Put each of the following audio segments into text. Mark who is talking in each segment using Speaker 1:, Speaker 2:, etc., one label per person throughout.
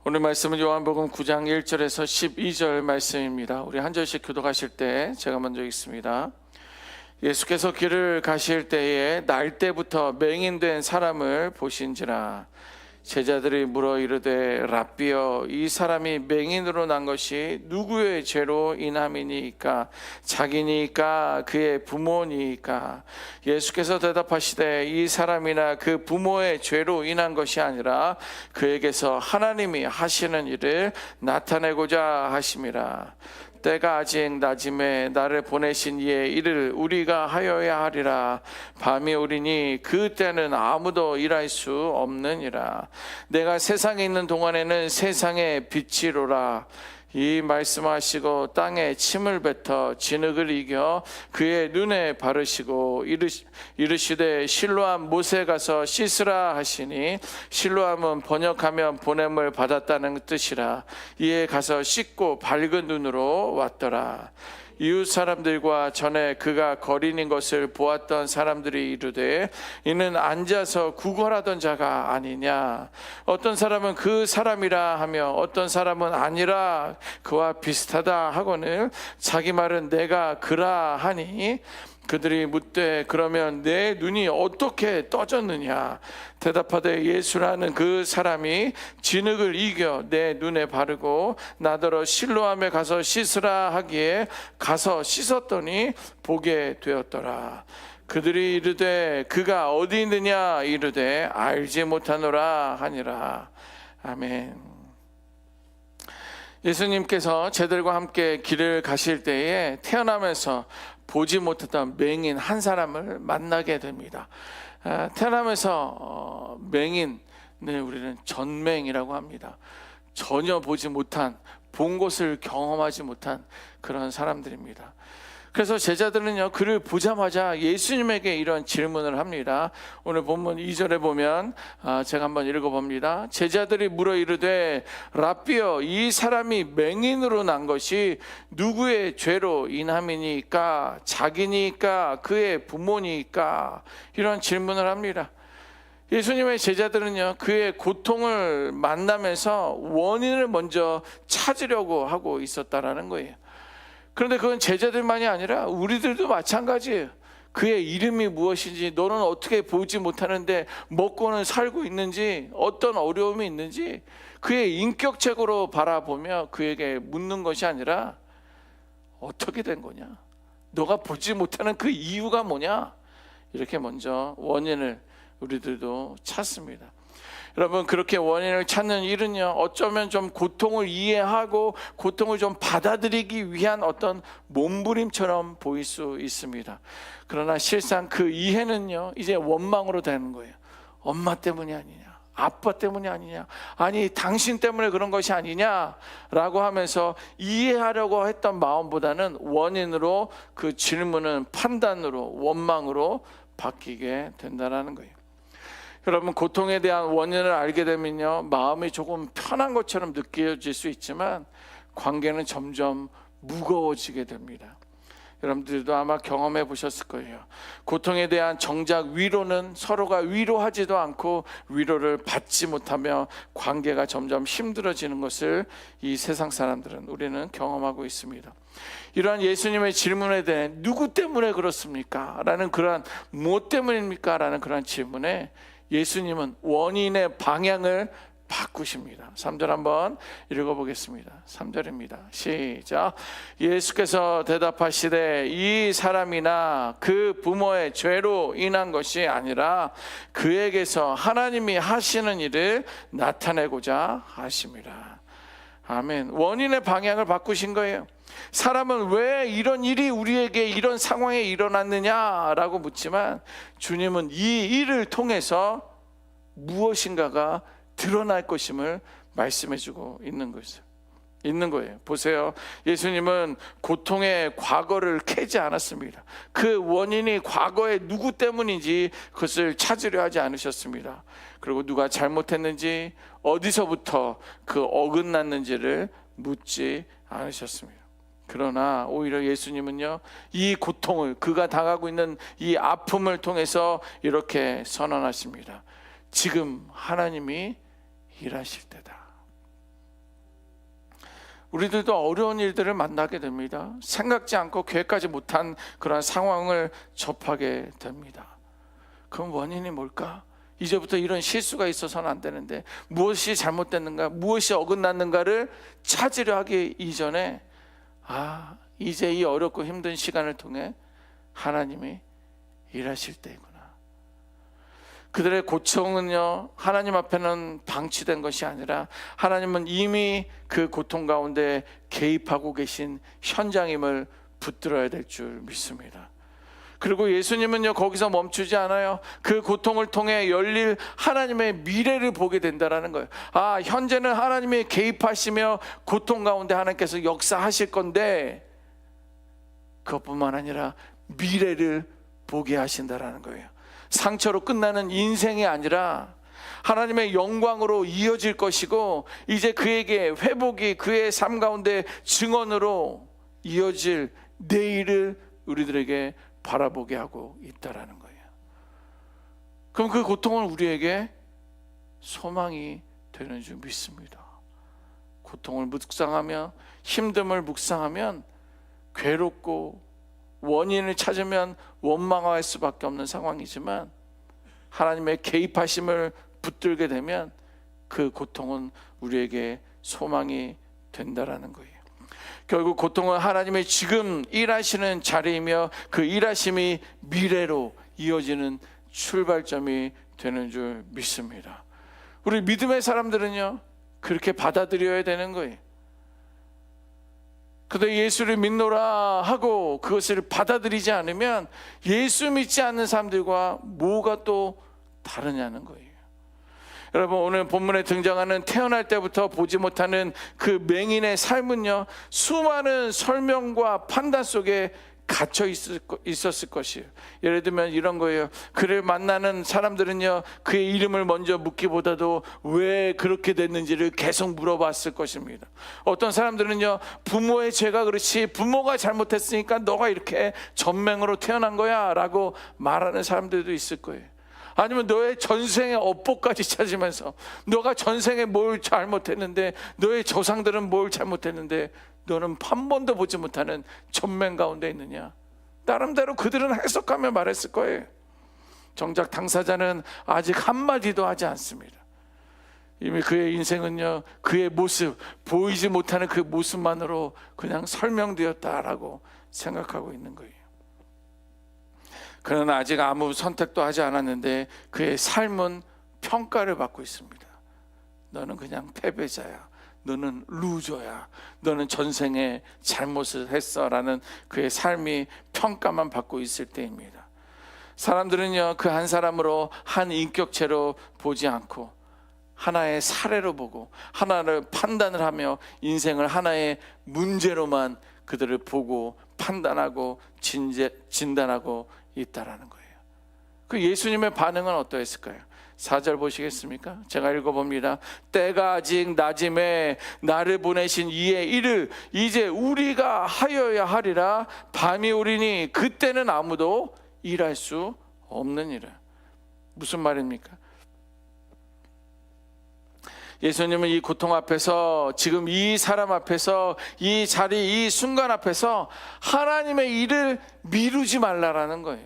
Speaker 1: 오늘 말씀은 요한복음 9장 1절에서 12절 말씀입니다. 우리 한 절씩 교독하실 때 제가 먼저 읽습니다. 예수께서 길을 가실 때에 날 때부터 맹인된 사람을 보신지라. 제자들이 물어 이르되 랍비여, 이 사람이 맹인으로 난 것이 누구의 죄로 인함이니까? 자기니까 그의 부모니까? 예수께서 대답하시되 이 사람이나 그 부모의 죄로 인한 것이 아니라 그에게서 하나님이 하시는 일을 나타내고자 하심이라. 때가 아직 낮음에 나를 보내신 이의 일을 우리가 하여야 하리라. 밤이 오리니 그 때는 아무도 일할 수 없느니라. 내가 세상에 있는 동안에는 세상의 빛이로라. 이 말씀하시고 땅에 침을 뱉어 진흙을 이겨 그의 눈에 바르시고 이르시되 실로암 못에 가서 씻으라 하시니, 실로암은 번역하면 보냄을 받았다는 뜻이라. 이에 가서 씻고 밝은 눈으로 왔더라. 이웃 사람들과 전에 그가 거린인 것을 보았던 사람들이 이르되 이는 앉아서 구걸하던 자가 아니냐. 어떤 사람은 그 사람이라 하며 어떤 사람은 아니라 그와 비슷하다 하거늘 자기 말은 내가 그라 하니, 그들이 묻되 그러면 내 눈이 어떻게 떠졌느냐. 대답하되 예수라는 그 사람이 진흙을 이겨 내 눈에 바르고 나더러 실로암에 가서 씻으라 하기에 가서 씻었더니 보게 되었더라. 그들이 이르되 그가 어디 있느냐 이르되 알지 못하노라 하니라. 아멘. 예수님께서 제들과 함께 길을 가실 때에 태어나면서 보지 못했던 맹인 한 사람을 만나게 됩니다. 태어나면서 맹인을 우리는 전맹이라고 합니다. 전혀 보지 못한, 본 것을 경험하지 못한 그런 사람들입니다. 그래서 제자들은요, 그를 보자마자 예수님에게 이런 질문을 합니다. 오늘 본문 2절에 보면 제가 한번 읽어봅니다. 제자들이 물어 이르되 랍비여, 이 사람이 맹인으로 난 것이 누구의 죄로 인함이니까? 자기니까 그의 부모니까? 이런 질문을 합니다. 예수님의 제자들은요, 그의 고통을 만나면서 원인을 먼저 찾으려고 하고 있었다라는 거예요. 그런데 그건 제자들만이 아니라 우리들도 마찬가지예요. 그의 이름이 무엇인지, 너는 어떻게 보지 못하는데 먹고는 살고 있는지, 어떤 어려움이 있는지 그의 인격적으로 바라보며 그에게 묻는 것이 아니라 어떻게 된 거냐, 너가 보지 못하는 그 이유가 뭐냐, 이렇게 먼저 원인을 우리들도 찾습니다. 여러분, 그렇게 원인을 찾는 일은요, 어쩌면 좀 고통을 이해하고 고통을 좀 받아들이기 위한 어떤 몸부림처럼 보일 수 있습니다. 그러나 실상 그 이해는요, 이제 원망으로 되는 거예요. 엄마 때문이 아니냐, 아빠 때문이 아니냐, 아니 당신 때문에 그런 것이 아니냐라고 하면서 이해하려고 했던 마음보다는 원인으로, 그 질문은 판단으로, 원망으로 바뀌게 된다는 거예요. 여러분, 고통에 대한 원인을 알게 되면요, 마음이 조금 편한 것처럼 느껴질 수 있지만 관계는 점점 무거워지게 됩니다. 여러분들도 아마 경험해 보셨을 거예요. 고통에 대한 정작 위로는 서로가 위로하지도 않고 위로를 받지 못하며 관계가 점점 힘들어지는 것을 이 세상 사람들은, 우리는 경험하고 있습니다. 이러한 예수님의 질문에 대해 누구 때문에 그렇습니까? 라는 그러한, 무엇 때문입니까? 라는 그러한 질문에 예수님은 원인의 방향을 바꾸십니다. 3절 한번 읽어보겠습니다. 3절입니다. 시작. 예수께서 대답하시되 이 사람이나 그 부모의 죄로 인한 것이 아니라 그에게서 하나님이 하시는 일을 나타내고자 하심이라. 아멘. 원인의 방향을 바꾸신 거예요. 사람은 왜 이런 일이 우리에게, 이런 상황에 일어났느냐라고 묻지만 주님은 이 일을 통해서 무엇인가가 드러날 것임을 말씀해주고 있는 거예요. 보세요. 예수님은 고통의 과거를 캐지 않았습니다. 그 원인이 과거에 누구 때문인지 그것을 찾으려 하지 않으셨습니다. 그리고 누가 잘못했는지, 어디서부터 그 어긋났는지를 묻지 않으셨습니다. 그러나 오히려 예수님은요, 이 고통을, 그가 당하고 있는 이 아픔을 통해서 이렇게 선언하십니다. 지금 하나님이 일하실 때다. 우리들도 어려운 일들을 만나게 됩니다. 생각지 않고 계획하지 못한 그런 상황을 접하게 됩니다. 그럼 원인이 뭘까? 이제부터 이런 실수가 있어서는 안 되는데 무엇이 잘못됐는가, 무엇이 어긋났는가를 찾으려 하기 이전에 이제 이 어렵고 힘든 시간을 통해 하나님이 일하실 때이구나. 그들의 고통은요, 하나님 앞에는 방치된 것이 아니라 하나님은 이미 그 고통 가운데 개입하고 계신 현장임을 붙들어야 될 줄 믿습니다. 그리고 예수님은요, 거기서 멈추지 않아요. 그 고통을 통해 열릴 하나님의 미래를 보게 된다라는 거예요. 현재는 하나님이 개입하시며 고통 가운데 하나님께서 역사하실 건데, 그것뿐만 아니라 미래를 보게 하신다라는 거예요. 상처로 끝나는 인생이 아니라 하나님의 영광으로 이어질 것이고, 이제 그에게 회복이 그의 삶 가운데 증언으로 이어질 내일을 우리들에게 바라보게 하고 있다라는 거예요. 그럼 그 고통은 우리에게 소망이 되는 줄 믿습니다. 고통을 묵상하며 힘듦을 묵상하면 괴롭고 원인을 찾으면 원망할 수밖에 없는 상황이지만, 하나님의 개입하심을 붙들게 되면 그 고통은 우리에게 소망이 된다라는 거예요. 결국 고통은 하나님의 지금 일하시는 자리이며 그 일하심이 미래로 이어지는 출발점이 되는 줄 믿습니다. 우리 믿음의 사람들은요, 그렇게 받아들여야 되는 거예요. 그런데 예수를 믿노라 하고 그것을 받아들이지 않으면 예수 믿지 않는 사람들과 뭐가 또 다르냐는 거예요. 여러분, 오늘 본문에 등장하는 태어날 때부터 보지 못하는 그 맹인의 삶은요, 수많은 설명과 판단 속에 갇혀 있었을 것이에요. 예를 들면 이런 거예요. 그를 만나는 사람들은요, 그의 이름을 먼저 묻기보다도 왜 그렇게 됐는지를 계속 물어봤을 것입니다. 어떤 사람들은요, 부모의 죄가 그렇지, 부모가 잘못했으니까 너가 이렇게 전맹으로 태어난 거야 라고 말하는 사람들도 있을 거예요. 아니면 너의 전생의 업보까지 찾으면서 너가 전생에 뭘 잘못했는데, 너의 조상들은 뭘 잘못했는데 너는 한 번도 보지 못하는 전맹 가운데 있느냐, 나름대로 그들은 해석하며 말했을 거예요. 정작 당사자는 아직 한마디도 하지 않습니다. 이미 그의 인생은요, 그의 모습, 보이지 못하는 그 모습만으로 그냥 설명되었다라고 생각하고 있는 거예요. 그는 아직 아무 선택도 하지 않았는데 그의 삶은 평가를 받고 있습니다. 너는 그냥 패배자야, 너는 루저야, 너는 전생에 잘못을 했어 라는 그의 삶이 평가만 받고 있을 때입니다. 사람들은요, 그 한 사람으로, 한 인격체로 보지 않고 하나의 사례로 보고 하나를 판단을 하며 인생을 하나의 문제로만 그들을 보고 판단하고 진단하고 있다라는 거예요. 그 예수님의 반응은 어떠했을까요? 4절 보시겠습니까? 제가 읽어봅니다. 때가 아직 낮음에 나를 보내신 이의 일을 이제 우리가 하여야 하리라. 밤이 오리니 그때는 아무도 일할 수 없느니라. 무슨 말입니까? 예수님은 이 고통 앞에서, 지금 이 사람 앞에서, 이 자리, 이 순간 앞에서 하나님의 일을 미루지 말라라는 거예요.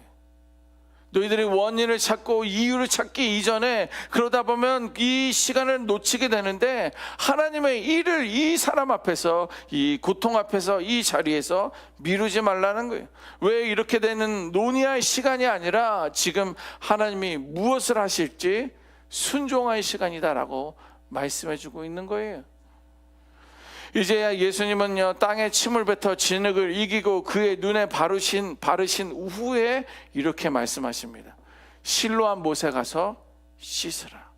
Speaker 1: 너희들이 원인을 찾고 이유를 찾기 이전에 그러다 보면 이 시간을 놓치게 되는데, 하나님의 일을 이 사람 앞에서, 이 고통 앞에서, 이 자리에서 미루지 말라는 거예요. 왜 이렇게 되는 논의할 시간이 아니라 지금 하나님이 무엇을 하실지 순종할 시간이다라고 말씀해주고 있는 거예요. 이제야 예수님은요, 땅에 침을 뱉어 진흙을 이기고 그의 눈에 바르신 후에 이렇게 말씀하십니다. 실로암 못에 가서 씻으라.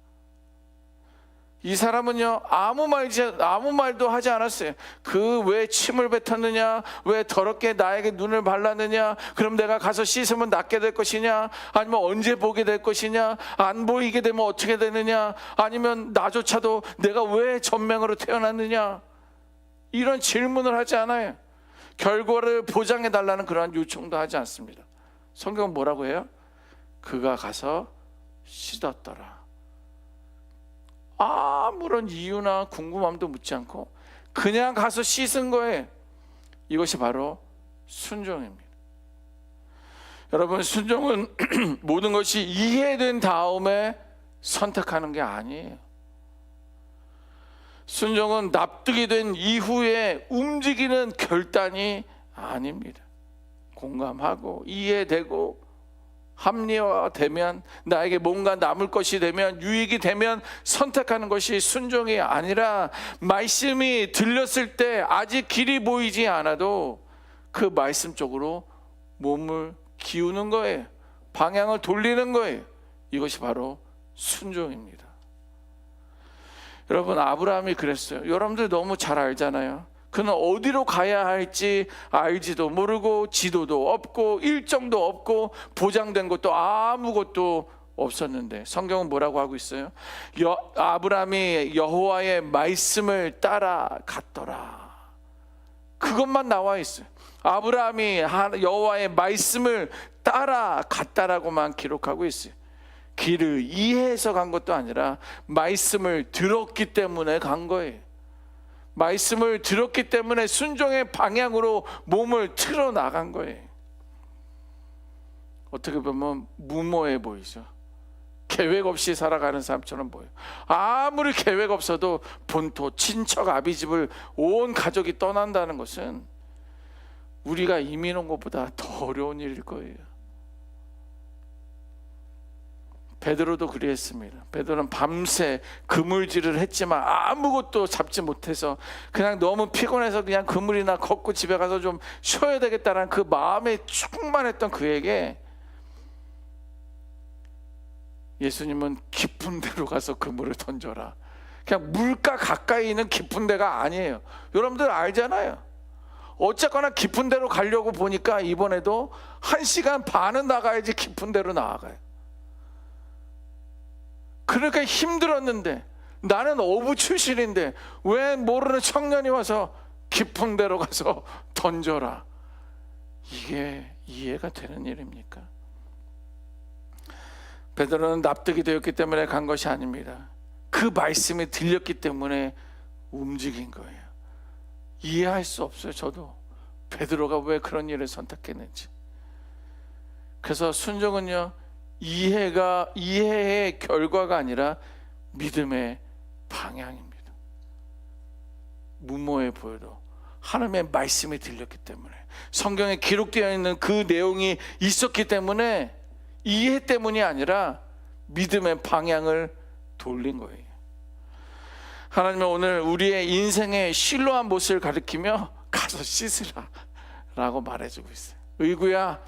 Speaker 1: 이 사람은요, 아무 말도 하지 않았어요. 그 왜 침을 뱉었느냐, 왜 더럽게 나에게 눈을 발랐느냐, 그럼 내가 가서 씻으면 낫게 될 것이냐, 아니면 언제 보게 될 것이냐, 안 보이게 되면 어떻게 되느냐, 아니면 나조차도 내가 왜 전맹으로 태어났느냐, 이런 질문을 하지 않아요. 결과를 보장해 달라는 그러한 요청도 하지 않습니다. 성경은 뭐라고 해요? 그가 가서 씻었더라. 아무런 이유나 궁금함도 묻지 않고 그냥 가서 씻은 거예요. 이것이 바로 순종입니다. 여러분, 순종은 모든 것이 이해된 다음에 선택하는 게 아니에요. 순종은 납득이 된 이후에 움직이는 결단이 아닙니다. 공감하고 이해되고 합리화되면, 나에게 뭔가 남을 것이 되면, 유익이 되면 선택하는 것이 순종이 아니라, 말씀이 들렸을 때 아직 길이 보이지 않아도 그 말씀 쪽으로 몸을 기우는 거예요. 방향을 돌리는 거예요. 이것이 바로 순종입니다. 여러분, 아브라함이 그랬어요. 여러분들 너무 잘 알잖아요. 그는 어디로 가야 할지 알지도 모르고, 지도도 없고, 일정도 없고, 보장된 것도 아무것도 없었는데, 성경은 뭐라고 하고 있어요? 아브라함이 여호와의 말씀을 따라갔더라. 그것만 나와 있어요. 아브라함이 여호와의 말씀을 따라갔다라고만 기록하고 있어요. 길을 이해해서 간 것도 아니라 말씀을 들었기 때문에 간 거예요. 말씀을 들었기 때문에 순종의 방향으로 몸을 틀어 나간 거예요. 어떻게 보면 무모해 보이죠. 계획 없이 살아가는 사람처럼 보여요. 아무리 계획 없어도 본토, 친척, 아비집을 온 가족이 떠난다는 것은 우리가 이민 온 것보다 더 어려운 일일 거예요. 베드로도 그리했습니다. 베드로는 밤새 그물질을 했지만 아무것도 잡지 못해서 그냥 너무 피곤해서 그냥 그물이나 걷고 집에 가서 좀 쉬어야 되겠다는 그 마음에 충만했던 그에게 예수님은 깊은 데로 가서 그물을 던져라. 그냥 물가 가까이 있는 깊은 데가 아니에요. 여러분들 알잖아요. 어쨌거나 깊은 데로 가려고 보니까 이번에도 1시간 반은 나가야지 깊은 데로 나아가요. 그러니까 힘들었는데, 나는 어부 출신인데 왜 모르는 청년이 와서 깊은 데로 가서 던져라. 이게 이해가 되는 일입니까? 베드로는 납득이 되었기 때문에 간 것이 아닙니다. 그 말씀이 들렸기 때문에 움직인 거예요. 이해할 수 없어요. 저도 베드로가 왜 그런 일을 선택했는지. 그래서 순종은요, 이해의 결과가 아니라 믿음의 방향입니다. 무모해 보여도 하나님의 말씀이 들렸기 때문에, 성경에 기록되어 있는 그 내용이 있었기 때문에, 이해 때문이 아니라 믿음의 방향을 돌린 거예요. 하나님은 오늘 우리의 인생의 실로한 못을 가리키며 가서 씻으라 라고 말해주고 있어요. 의구야,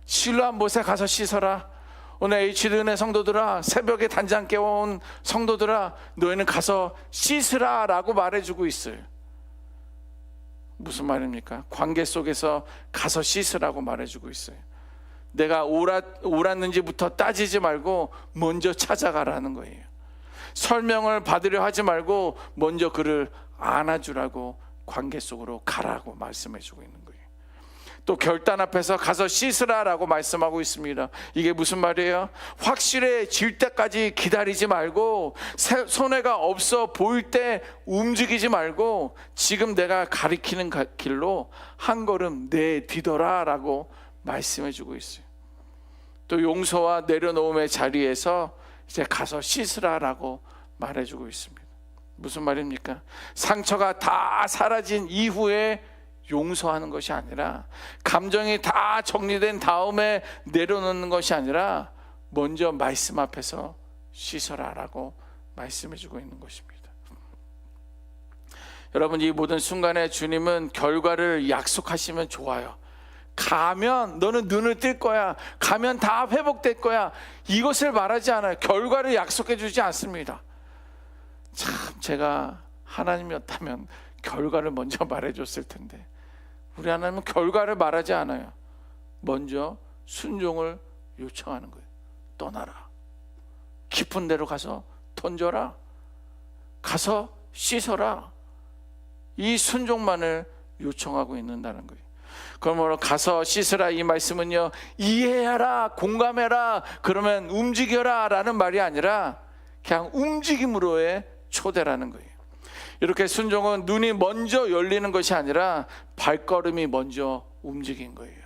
Speaker 1: 실로한 못에 가서 씻어라. 오늘 H은의 성도들아, 새벽에 단장 깨워온 성도들아, 너희는 가서 씻으라 라고 말해주고 있어요. 무슨 말입니까? 관계 속에서 가서 씻으라고 말해주고 있어요. 내가 옳았는지부터 따지지 말고 먼저 찾아가라는 거예요. 설명을 받으려 하지 말고 먼저 그를 안아주라고, 관계 속으로 가라고 말씀해주고 있는 거예요. 또 결단 앞에서 가서 씻으라라고 말씀하고 있습니다. 이게 무슨 말이에요? 확실해질 때까지 기다리지 말고, 손해가 없어 보일 때 움직이지 말고, 지금 내가 가리키는 길로 한 걸음 내디더라라고 말씀해주고 있어요. 또 용서와 내려놓음의 자리에서 이제 가서 씻으라라고 말해주고 있습니다. 무슨 말입니까? 상처가 다 사라진 이후에 용서하는 것이 아니라, 감정이 다 정리된 다음에 내려놓는 것이 아니라, 먼저 말씀 앞에서 씻어라라고 말씀해주고 있는 것입니다. 여러분, 이 모든 순간에 주님은 결과를 약속하시면 좋아요. 가면 너는 눈을 뜰 거야, 가면 다 회복될 거야, 이것을 말하지 않아요. 결과를 약속해 주지 않습니다. 참, 제가 하나님이었다면 결과를 먼저 말해줬을 텐데, 우리 하나님은 결과를 말하지 않아요. 먼저 순종을 요청하는 거예요. 떠나라, 깊은 데로 가서 던져라, 가서 씻어라. 이 순종만을 요청하고 있는다는 거예요. 그러므로 가서 씻으라, 이 말씀은요, 이해하라, 공감해라, 그러면 움직여라 라는 말이 아니라 그냥 움직임으로의 초대라는 거예요. 이렇게 순종은 눈이 먼저 열리는 것이 아니라 발걸음이 먼저 움직인 거예요.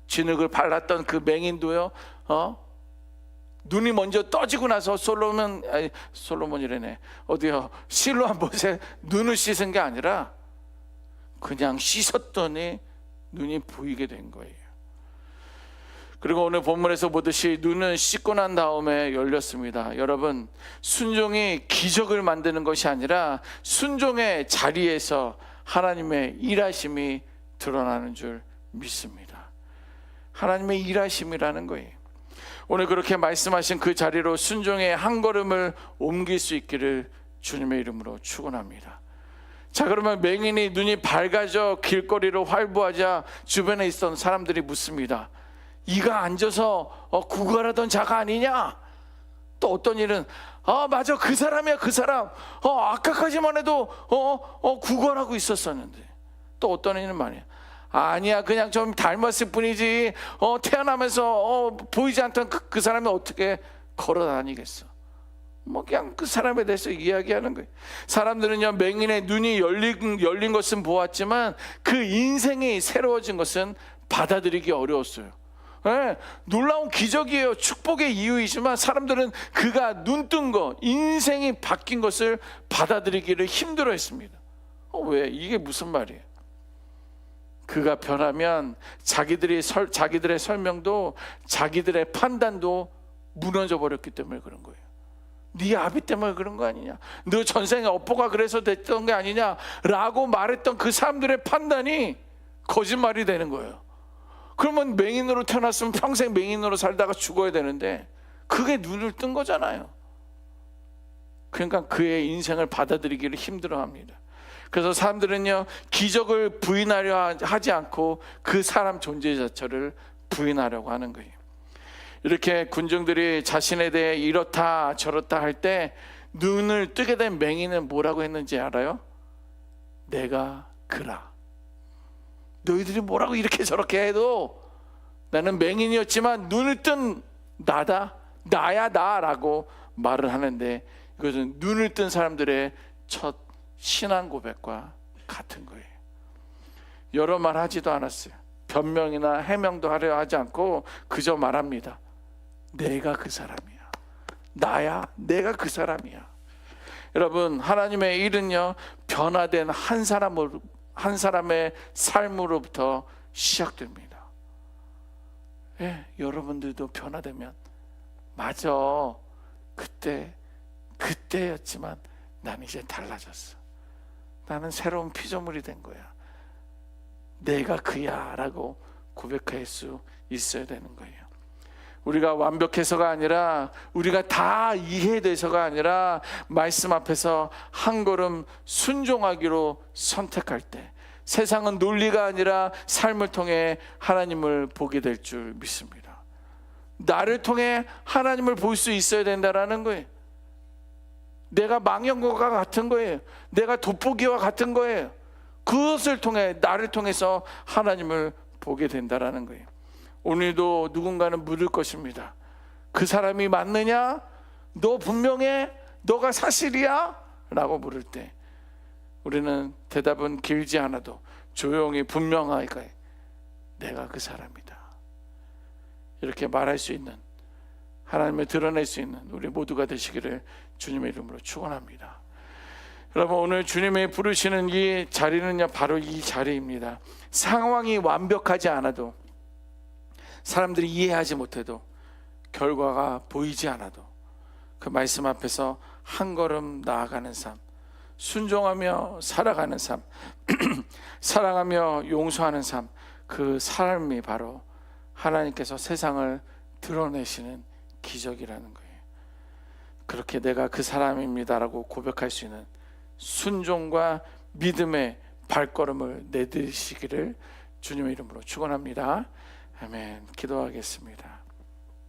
Speaker 1: 진흙을 발랐던 그 맹인도요, 눈이 먼저 떠지고 나서 솔로몬이래네. 어디요? 실로암 못에 눈을 씻은 게 아니라 그냥 씻었더니 눈이 보이게 된 거예요. 그리고 오늘 본문에서 보듯이 눈은 씻고 난 다음에 열렸습니다. 여러분, 순종이 기적을 만드는 것이 아니라 순종의 자리에서 하나님의 일하심이 드러나는 줄 믿습니다. 하나님의 일하심이라는 거예요. 오늘 그렇게 말씀하신 그 자리로 순종의 한 걸음을 옮길 수 있기를 주님의 이름으로 축원합니다. 자, 그러면 맹인이 눈이 밝아져 길거리로 활보하자 주변에 있던 사람들이 묻습니다. 이가 앉아서 구걸하던 자가 아니냐? 또 어떤 일은 맞아, 그 사람이야, 그 사람. 아까까지만 해도 구걸하고 있었었는데. 또 어떤 일은 말이야, 아니야, 그냥 좀 닮았을 뿐이지 태어나면서 보이지 않던 그 사람이 어떻게 걸어 다니겠어. 그냥 그 사람에 대해서 이야기하는 거예요. 사람들은요, 맹인의 눈이 열린 것은 보았지만 그 인생이 새로워진 것은 받아들이기 어려웠어요. 네, 놀라운 기적이에요. 축복의 이유이지만 사람들은 그가 눈 뜬 거, 인생이 바뀐 것을 받아들이기를 힘들어했습니다. 왜? 이게 무슨 말이에요? 그가 변하면 자기들의 설명도, 자기들의 판단도 무너져 버렸기 때문에 그런 거예요. 네 아비 때문에 그런 거 아니냐, 너 전생에 업보가 그래서 됐던 게 아니냐 라고 말했던 그 사람들의 판단이 거짓말이 되는 거예요. 그러면 맹인으로 태어났으면 평생 맹인으로 살다가 죽어야 되는데 그게 눈을 뜬 거잖아요. 그러니까 그의 인생을 받아들이기를 힘들어합니다. 그래서 사람들은요, 기적을 부인하려 하지 않고 그 사람 존재 자체를 부인하려고 하는 거예요. 이렇게 군중들이 자신에 대해 이렇다 저렇다 할 때 눈을 뜨게 된 맹인은 뭐라고 했는지 알아요? 내가 그라. 너희들이 뭐라고 이렇게 저렇게 해도 나는 맹인이었지만 눈을 뜬 나야 나라고 말을 하는데, 이것은 눈을 뜬 사람들의 첫 신앙 고백과 같은 거예요. 여러 말 하지도 않았어요. 변명이나 해명도 하려 하지 않고 그저 말합니다. 내가 그 사람이야. 나야, 내가 그 사람이야. 여러분, 하나님의 일은요, 변화된 한 사람의 삶으로부터 시작됩니다. 여러분들도 변화되면, 맞아, 그때였지만 난 이제 달라졌어. 나는 새로운 피조물이 된 거야. 내가 그야 라고 고백할 수 있어야 되는 거예요. 우리가 완벽해서가 아니라, 우리가 다 이해돼서가 아니라 말씀 앞에서 한 걸음 순종하기로 선택할 때 세상은 논리가 아니라 삶을 통해 하나님을 보게 될 줄 믿습니다. 나를 통해 하나님을 볼 수 있어야 된다라는 거예요. 내가 망연거가 같은 거예요. 내가 돋보기와 같은 거예요. 그것을 통해, 나를 통해서 하나님을 보게 된다라는 거예요. 오늘도 누군가는 물을 것입니다. 그 사람이 맞느냐? 너 분명해? 너가 사실이야? 라고 물을 때 우리는 대답은 길지 않아도 조용히 분명하게 내가 그 사람이다, 이렇게 말할 수 있는, 하나님을 드러낼 수 있는 우리 모두가 되시기를 주님의 이름으로 축원합니다. 여러분, 오늘 주님이 부르시는 이 자리는요, 바로 이 자리입니다. 상황이 완벽하지 않아도, 사람들이 이해하지 못해도, 결과가 보이지 않아도 그 말씀 앞에서 한 걸음 나아가는 삶, 순종하며 살아가는 삶, 사랑하며 용서하는 삶, 그 삶이 바로 하나님께서 세상을 드러내시는 기적이라는 거예요. 그렇게 내가 그 사람입니다라고 고백할 수 있는 순종과 믿음의 발걸음을 내디시기를 주님의 이름으로 축원합니다. 아멘. 기도하겠습니다.